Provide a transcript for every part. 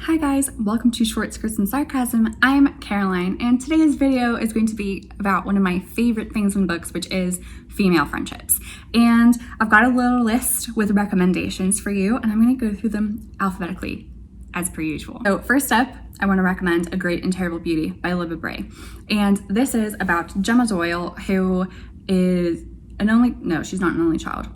Hi guys, welcome to Short Skirts and Sarcasm. I'm Caroline, and today's video is going to be about one of my favorite things in books, which is female friendships. And I've got a little list with recommendations for you, and I'm going to go through them alphabetically, as per usual. So first up, I want to recommend A Great and Terrible Beauty by Libba Bray. And this is about Gemma Doyle, who is she's not an only child.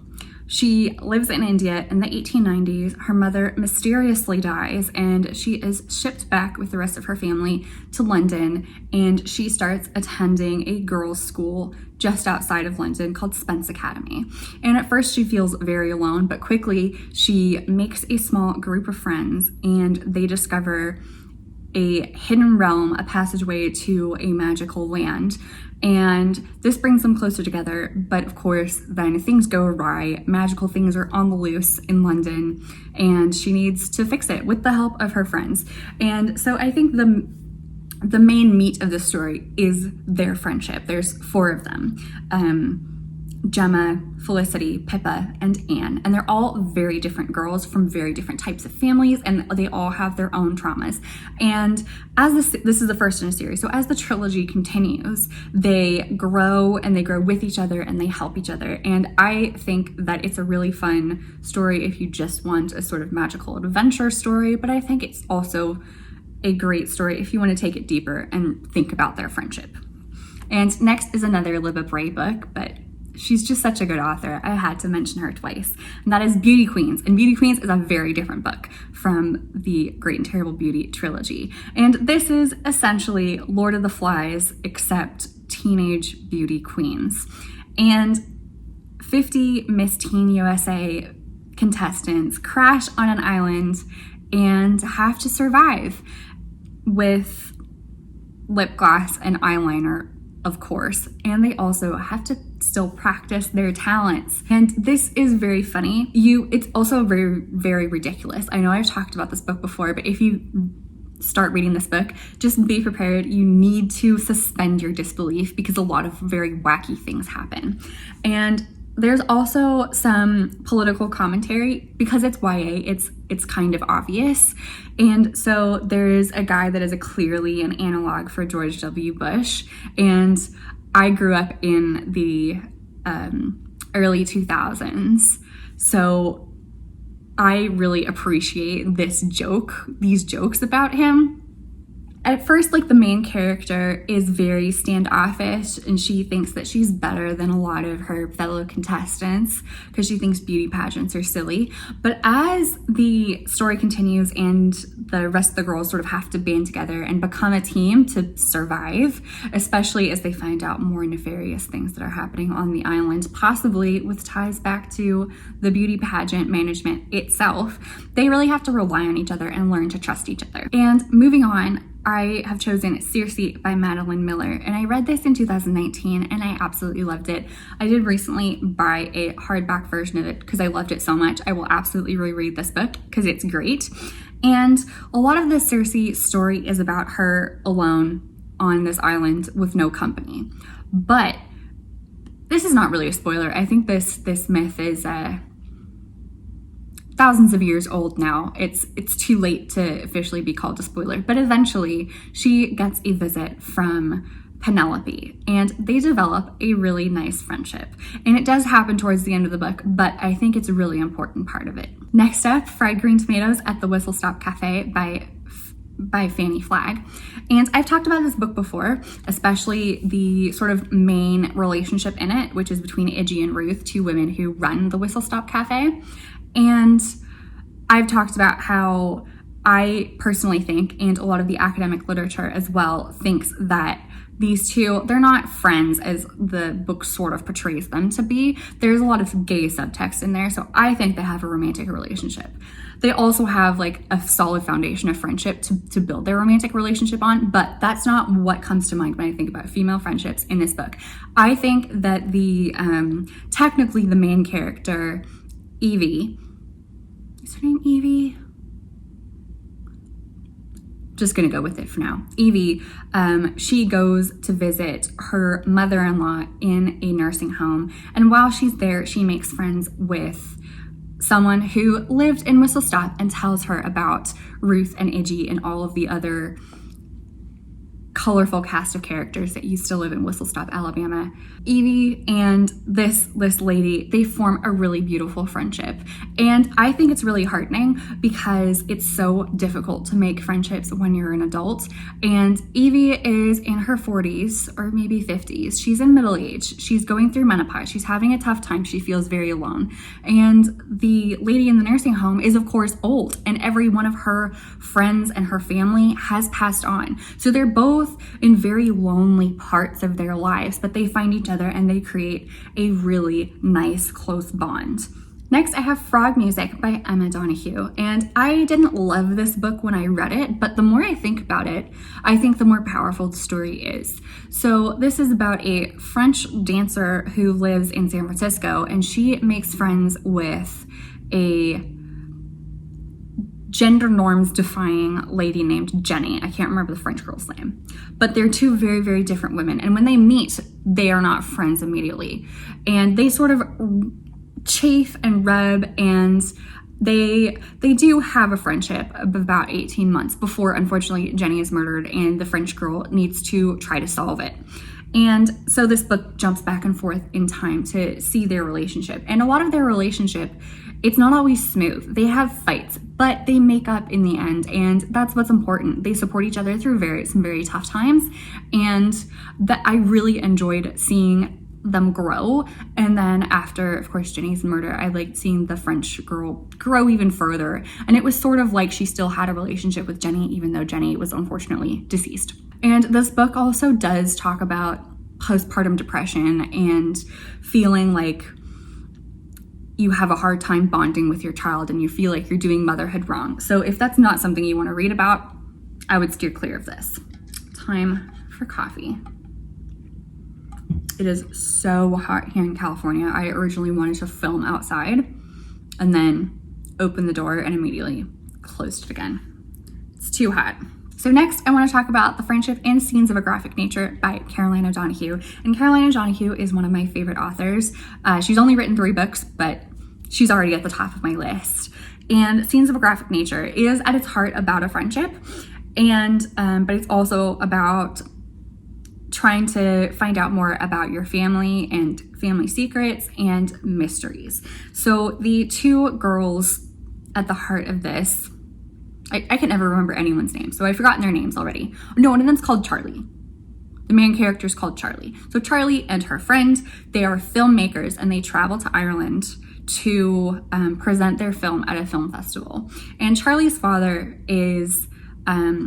She lives in India in the 1890s. Her mother mysteriously dies and she is shipped back with the rest of her family to London, and she starts attending a girls' school just outside of London called Spence Academy. And at first she feels very alone, but quickly she makes a small group of friends and they discover a hidden realm, a passageway to a magical land. And this brings them closer together, but of course, then things go awry. Magical things are on the loose in London, and she needs to fix it with the help of her friends. And so I think the main meat of the story is their friendship. There's four of them. Gemma, Felicity, Pippa, and Anne. And they're all very different girls from very different types of families, and they all have their own traumas. And as this is the first in a series, so as the trilogy continues, they grow and they grow with each other and they help each other. And I think that it's a really fun story if you just want a sort of magical adventure story, but I think it's also a great story if you want to take it deeper and think about their friendship. And next is another Libba Bray book, but she's just such a good author, I had to mention her twice. And that is Beauty Queens. And Beauty Queens is a very different book from the Great and Terrible Beauty trilogy. And this is essentially Lord of the Flies, except teenage beauty queens. And 50 Miss Teen USA contestants crash on an island and have to survive with lip gloss and eyeliner, of course, and they also have to still practice their talents. And this is very funny. It's also very, very ridiculous. I know I've talked about this book before, but if you start reading this book, just be prepared. You need to suspend your disbelief because a lot of very wacky things happen. And there's also some political commentary because it's YA, it's kind of obvious. And so there's a guy that is clearly an analog for George W. Bush. And I grew up in the early 2000s. So I really appreciate these jokes about him. At first, the main character is very standoffish and she thinks that she's better than a lot of her fellow contestants because she thinks beauty pageants are silly. But as the story continues and the rest of the girls sort of have to band together and become a team to survive, especially as they find out more nefarious things that are happening on the island, possibly with ties back to the beauty pageant management itself, they really have to rely on each other and learn to trust each other. And moving on, I have chosen Circe by Madeline Miller, and I read this in 2019 and I absolutely loved it. I did recently buy a hardback version of it because I loved it so much. I will absolutely reread this book because it's great. And a lot of the Circe story is about her alone on this island with no company. But this is not really a spoiler. I think this myth is thousands of years old now. It's too late to officially be called a spoiler, but eventually she gets a visit from Penelope and they develop a really nice friendship. And it does happen towards the end of the book, but I think it's a really important part of it. Next up, Fried Green Tomatoes at the Whistle Stop Cafe by Fanny Flagg. And I've talked about this book before, especially the sort of main relationship in it, which is between Iggy and Ruth, two women who run the Whistle Stop Cafe. And I've talked about how I personally think, and a lot of the academic literature as well, thinks that these two, they're not friends as the book sort of portrays them to be. There's a lot of gay subtext in there, so I think they have a romantic relationship. They also have a solid foundation of friendship to build their romantic relationship on, but that's not what comes to mind when I think about female friendships in this book. I think that technically the main character, Evie, is her name Evie? Just gonna go with it for now. Evie, she goes to visit her mother-in-law in a nursing home, and while she's there, she makes friends with someone who lived in Whistle Stop and tells her about Ruth and Iggy and all of the other colorful cast of characters that used to live in Whistle Stop, Alabama. Evie and this lady, they form a really beautiful friendship. And I think it's really heartening because it's so difficult to make friendships when you're an adult. And Evie is in her 40s or maybe 50s. She's in middle age. She's going through menopause. She's having a tough time. She feels very alone. And the lady in the nursing home is, of course, old. And every one of her friends and her family has passed on. So they're both in very lonely parts of their lives, but they find each other and they create a really nice, close bond. Next, I have Frog Music by Emma Donoghue, and I didn't love this book when I read it, but the more I think about it, I think the more powerful the story is. So this is about a French dancer who lives in San Francisco, and she makes friends with a gender norms defying lady named Jenny. I can't remember the French girl's name, but they're two very, very different women. And when they meet, they are not friends immediately. And they sort of chafe and rub, and they do have a friendship of about 18 months before, unfortunately, Jenny is murdered and the French girl needs to try to solve it. And so this book jumps back and forth in time to see their relationship. And a lot of their relationship, it's not always smooth. They have fights, but they make up in the end, and that's what's important. They support each other through some very tough times, and that I really enjoyed seeing them grow. And then after, of course, Jenny's murder, I liked seeing the French girl grow even further. And it was sort of like she still had a relationship with Jenny, even though Jenny was unfortunately deceased. And this book also does talk about postpartum depression and feeling like you have a hard time bonding with your child and you feel like you're doing motherhood wrong. So if that's not something you want to read about, I would steer clear of this. Time for coffee. It is so hot here in California. I originally wanted to film outside and then open the door and immediately closed it again. It's too hot. So next, I want to talk about The Friendship and Scenes of a Graphic Nature by Caroline O'Donoghue. And Caroline O'Donoghue is one of my favorite authors. She's only written 3 books, but she's already at the top of my list. And Scenes of a Graphic Nature is at its heart about a friendship, and but it's also about trying to find out more about your family and family secrets and mysteries. So the 2 girls at the heart of this, I can never remember anyone's name, so I've forgotten their names already. No, one of them's called Charlie. The main character is called Charlie. So Charlie and her friend, they are filmmakers, and they travel to Ireland to present their film at a film festival. And Charlie's father is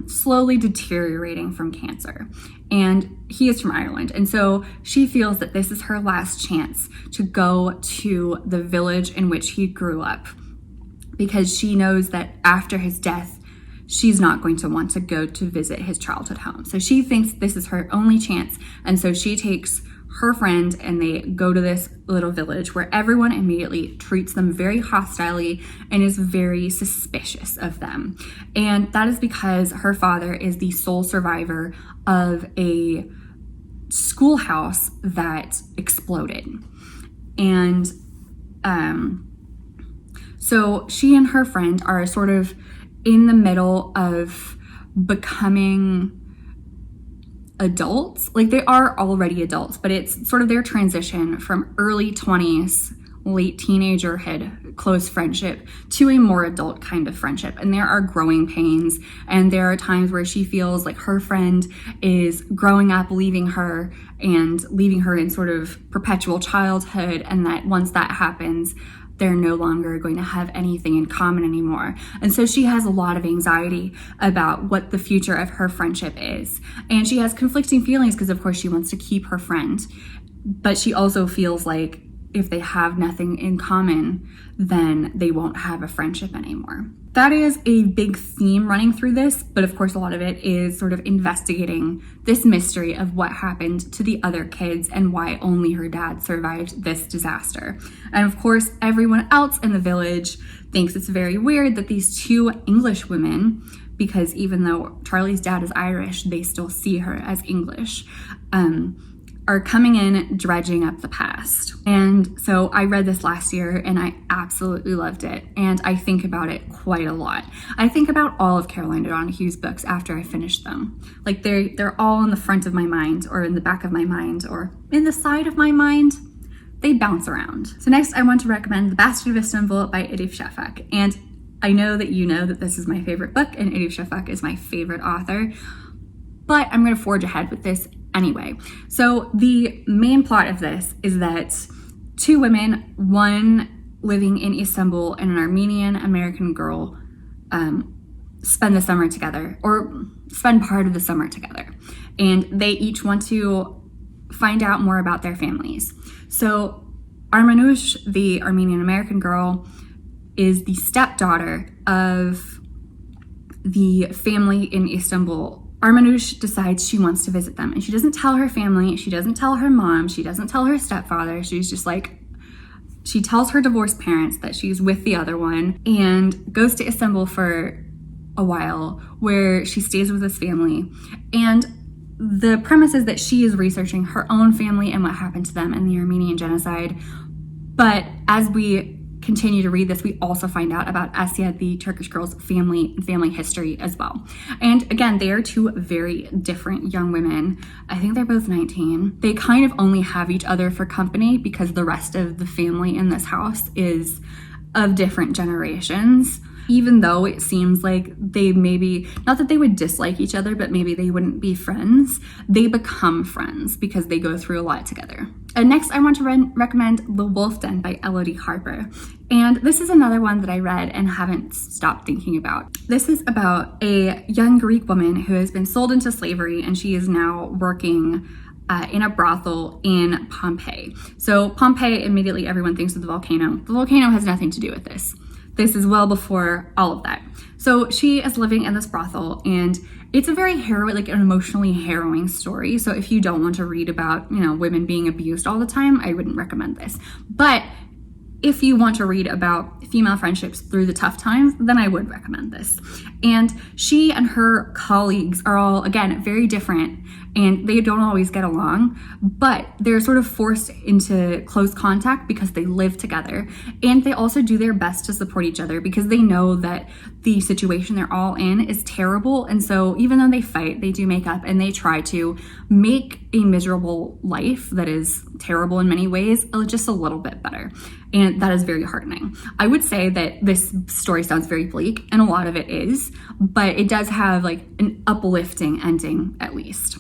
slowly deteriorating from cancer, and he is from Ireland. And so she feels that this is her last chance to go to the village in which he grew up, because she knows that after his death, she's not going to want to go to visit his childhood home. So she thinks this is her only chance. And so she takes her friend and they go to this little village where everyone immediately treats them very hostilely and is very suspicious of them. And that is because her father is the sole survivor of a schoolhouse that exploded. And so she and her friend are sort of in the middle of becoming adults. Like, they are already adults, but it's sort of their transition from early 20s, late teenagerhood, close friendship to a more adult kind of friendship. And there are growing pains, and there are times where she feels like her friend is growing up, leaving her in sort of perpetual childhood, and that once that happens, they're no longer going to have anything in common anymore. And so she has a lot of anxiety about what the future of her friendship is. And she has conflicting feelings because, of course, she wants to keep her friend. But she also feels like if they have nothing in common, then they won't have a friendship anymore. That is a big theme running through this, but of course a lot of it is sort of investigating this mystery of what happened to the other kids and why only her dad survived this disaster. And of course, everyone else in the village thinks it's very weird that these 2 English women, because even though Charlie's dad is Irish, they still see her as English, are coming in dredging up the past. And so I read this last year and I absolutely loved it. And I think about it quite a lot. I think about all of Caroline O'Donohue's books after I finish them. Like they're all in the front of my mind or in the back of my mind or in the side of my mind. They bounce around. So next I want to recommend The Bastard of Istanbul by Elif Shafak. And I know that you know that this is my favorite book and Elif Shafak is my favorite author, but I'm going to forge ahead with this anyway. So the main plot of this is that two women, one living in Istanbul and an Armenian American girl, spend the summer together, or spend part of the summer together. And they each want to find out more about their families. So Armanush, the Armenian American girl, is the stepdaughter of the family in Istanbul. Armanush decides she wants to visit them, and she doesn't tell her family, she doesn't tell her mom, she doesn't tell her stepfather. She's just like, she tells her divorced parents that she's with the other one and goes to Istanbul for a while where she stays with this family. And the premise is that she is researching her own family and what happened to them in the Armenian genocide. But as we continue to read this, we also find out about Asya, the Turkish girl's family and family history as well. And again, they are two very different young women. I think they're both 19. They kind of only have each other for company because the rest of the family in this house is of different generations. Even though it seems like they maybe, not that they would dislike each other, but maybe they wouldn't be friends, they become friends because they go through a lot together. And next I want to recommend The Wolf Den by Elodie Harper. And this is another one that I read and haven't stopped thinking about. This is about a young Greek woman who has been sold into slavery and she is now working in a brothel in Pompeii. So Pompeii, immediately everyone thinks of the volcano. The volcano has nothing to do with this. This is well before all of that. So she is living in this brothel and it's a very like an emotionally harrowing story. So if you don't want to read about, women being abused all the time, I wouldn't recommend this. But if you want to read about female friendships through the tough times, then I would recommend this. And she and her colleagues are all, again, very different and they don't always get along, but they're sort of forced into close contact because they live together. And they also do their best to support each other because they know that the situation they're all in is terrible. And so even though they fight, they do make up and they try to make a miserable life that is terrible in many ways just a little bit better. And that is very heartening. I would say that this story sounds very bleak, and a lot of it is, but it does have like an uplifting ending at least.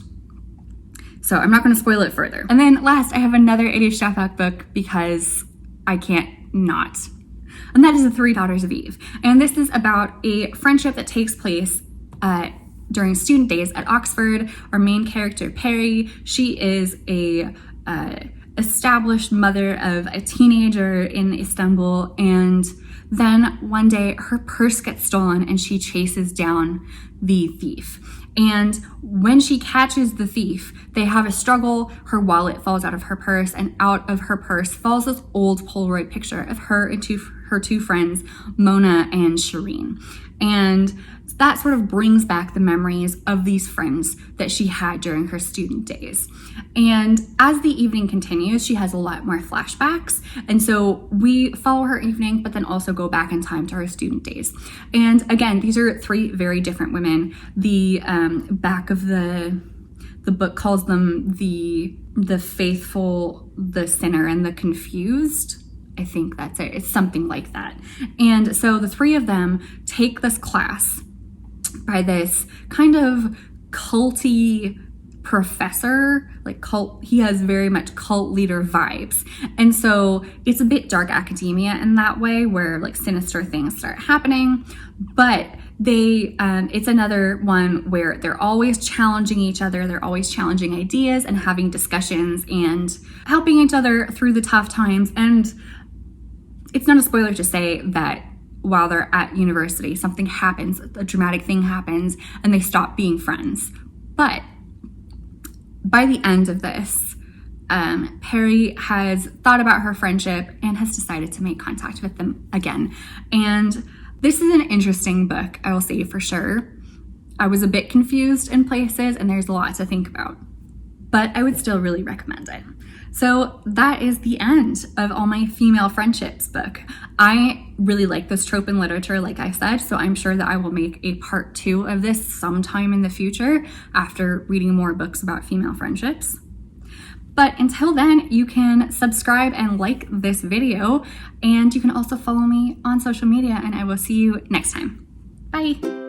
So I'm not going to spoil it further. And then last, I have another Elif Shafak book because I can't not. And that is The Three Daughters of Eve. And this is about a friendship that takes place during student days at Oxford. Our main character, Perry, she is a established mother of a teenager in Istanbul, and then one day her purse gets stolen and she chases down the thief. And when she catches the thief, they have a struggle. Her wallet falls out of her purse, and out of her purse falls this old Polaroid picture of her and her two friends, Mona and Shireen. And that sort of brings back the memories of these friends that she had during her student days. And as the evening continues, she has a lot more flashbacks. And so we follow her evening, but then also go back in time to her student days. And again, these are three very different women. The back of the book calls them the faithful, the sinner, and the confused. I think that's it. It's something like that. And so the three of them take this class by this kind of culty professor, he has very much cult leader vibes. And so it's a bit dark academia in that way where like sinister things start happening, but it's another one where they're always challenging each other. They're always challenging ideas and having discussions and helping each other through the tough times. And it's not a spoiler to say that while they're at university, something happens, a dramatic thing happens, and they stop being friends. But by the end of this, Perry has thought about her friendship and has decided to make contact with them again. And this is an interesting book, I will say for sure. I was a bit confused in places, and there's a lot to think about. but I would still really recommend it. So that is the end of all my female friendships book. I really like this trope in literature, like I said, so I'm sure that I will make a part 2 of this sometime in the future after reading more books about female friendships. But until then, you can subscribe and like this video, and you can also follow me on social media, and I will see you next time. Bye.